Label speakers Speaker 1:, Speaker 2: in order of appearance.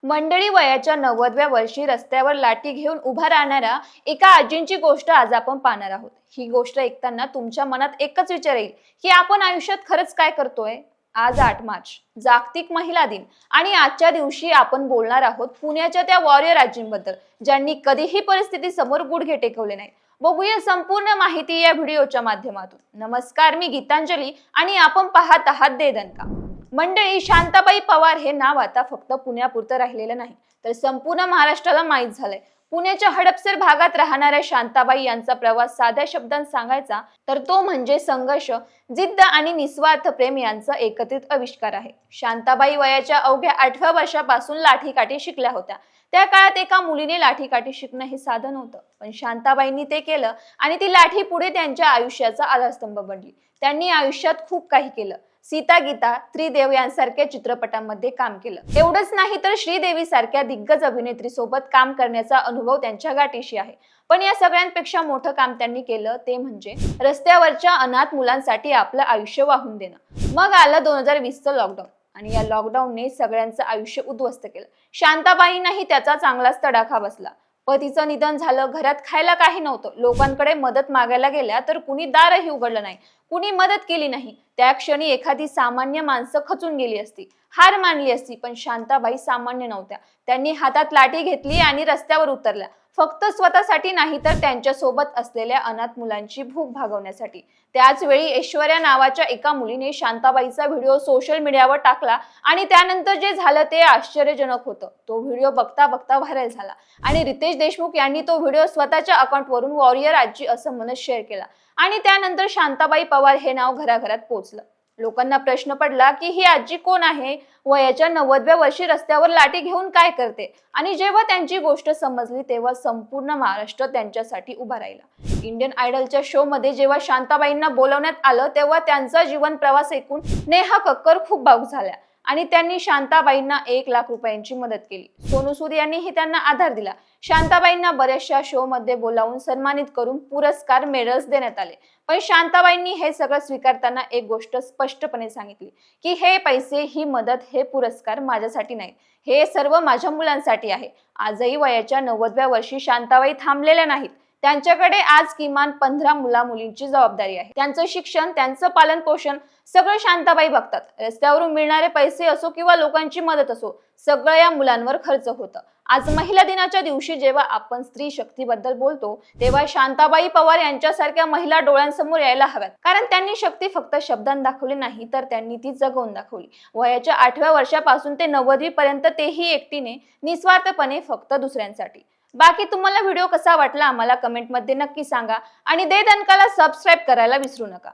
Speaker 1: मंडळी वयाच्या 90व्या वर्षी रस्त्यावर लाठी घेऊन उभा राहणाऱ्या एका आजींची गोष्ट आज आपण पाहणार आहोत। ही गोष्ट ऐकताना तुमच्या मनात एकच विचार येईल की आपण आयुष्यात खरंच काय करतोय। आज 8 मार्च जागतिक महिला दिन आणि आजच्या दिवशी आपण बोलणार आहोत पुण्याच्या त्या वॉरियर आजींबद्दल ज्यांनी कधीही परिस्थिती समोर गुडघे टेकवले नाही। बघूया संपूर्ण माहिती या व्हिडिओच्या माध्यमातून। नमस्कार, मी गीतांजली आणि आपण पाहत आहात दे दणका। मंडळी, शांताबाई पवार हे नाव आता फक्त पुण्यापुरतं राहिलेलं नाही तर संपूर्ण महाराष्ट्राला माहीत झालंय। पुण्याच्या हडपसर भागात राहणाऱ्या शांताबाई यांचा प्रवास साध्या शब्दांत सांगायचा तर तो म्हणजे संघर्ष, जिद्द आणि निस्वार्थ प्रेम यांचा एकत्रित आविष्कार आहे। शांताबाई वयाच्या अवघ्या 8व्या वर्षापासून लाठीकाठी शिकल्या होत्या। त्या काळात एका मुलीने लाठीकाठी शिकणं हे साधं नव्हतं, पण शांताबाईंनी ते केलं आणि ती लाठी पुढे त्यांच्या आयुष्याचा आधारस्तंभ बनली। त्यांनी आयुष्यात खूप काही केलं। सीता, गीता, त्रिदेव यांसारख्या चित्रपटांमध्ये काम केलं। एवढंच नाही तर श्रीदेवी सारख्या दिग्गज अभिनेत्री सोबत काम करण्याचा अनुभव त्यांच्या गाठीशी आहे। पण या सगळ्यांपेक्षा मोठं काम त्यांनी केलं ते म्हणजे रस्त्यावरच्या अनाथ मुलांसाठी आपलं आयुष्य वाहून देणं। मग आलं 2020चं लॉकडाऊन आणि या लॉकडाऊनने सगळ्यांचं आयुष्य उद्ध्वस्त केलं। शांताबाईंनाही त्याचा चांगलाच तडाखा बसला। पतीचं निधन झालं, घरात खायला काही नव्हतं, लोकांकडे मदत मागायला गेल्या तर कुणी दारही उघडलं नाही, कुणी मदत केली नाही। त्या क्षणी एखादी सामान्य माणसं खचून गेली असती, हार मानली असती, पण शांताबाई सामान्य नव्हत्या। त्यांनी हातात लाठी घेतली आणि रस्त्यावर उतरल्या, फक्त स्वतःसाठी नाही तर त्यांच्या सोबत असलेल्या अनाथ मुलांची भूक भागवण्यासाठी। त्याच वेळी ऐश्वर्या नावाच्या एका मुलीने शांताबाईचा व्हिडिओ सोशल मीडियावर टाकला आणि त्यानंतर जे झालं ते आश्चर्यजनक होतं। तो व्हिडिओ बघता बघता व्हायरल झाला आणि रितेश देशमुख यांनी तो व्हिडिओ स्वतःच्या अकाउंटवरून वॉरियर आजी असं म्हणत शेअर केला आणि त्यानंतर शांताबाई पवार हे नाव घराघरात पोहोचलं। लोकांना प्रश्न पडला की ही आजी कोण आहे, वयाच्या 90व्या वर्षी रस्त्यावर लाठी घेऊन काय करते। आणि जेव्हा त्यांची गोष्ट समजली तेव्हा संपूर्ण महाराष्ट्र त्यांच्यासाठी उभा राहिला। इंडियन आयडलच्या शो मध्ये जेव्हा शांताबाईंना बोलवण्यात आलं तेव्हा त्यांचा जीवन प्रवास ऐकून नेहा कक्कर खूप भावुक झाल्या आणि त्यांनी शांताबाईंना 1 लाख रुपयांची मदत केली। सोनू सूद यांनीही त्यांना आधार दिला। शांताबाईंना बऱ्याचशा शो मध्ये बोलावून सन्मानित करून पुरस्कार, मेडल्स देण्यात आले। पण शांताबाईंनी हे सगळं स्वीकारताना एक गोष्ट स्पष्टपणे सांगितली की हे पैसे, ही मदत, हे पुरस्कार माझ्यासाठी नाहीत, हे सर्व माझ्या मुलांसाठी आहे। आजही वयाच्या 90व्या वर्षी शांताबाई थांबलेल्या नाहीत। त्यांच्याकडे आज किमान 15 मुला-मुलींची जबाबदारी आहे। त्यांचं शिक्षण, त्यांचं पालन पोषण सगळं शांताबाई बघतात। रस्त्यावरून मिळणारे पैसे असो किंवा लोकांची मदत असो, सगळं या मुलांवर खर्च होतं। आज महिला दिनाच्या दिवशी जेव्हा आपण स्त्री शक्तीबद्दल बोलतो तेव्हा शांताबाई पवार यांच्यासारख्या महिला डोळ्यांसमोर यायला हव्यात, कारण त्यांनी शक्ती फक्त शब्दांत दाखवली नाही तर त्यांनी ती जगवून दाखवली। वयाच्या 8व्या वर्षापासून ते 90वी पर्यंत तेही एकटीने, निस्वार्थपणे, फक्त दुसऱ्यांसाठी। बाकी तुम्हाला व्हिडिओ कसा वाटला आम्हाला कमेंट मध्ये नक्की सांगा आणि दे दणकाला सबस्क्राईब करायला विसरू नका।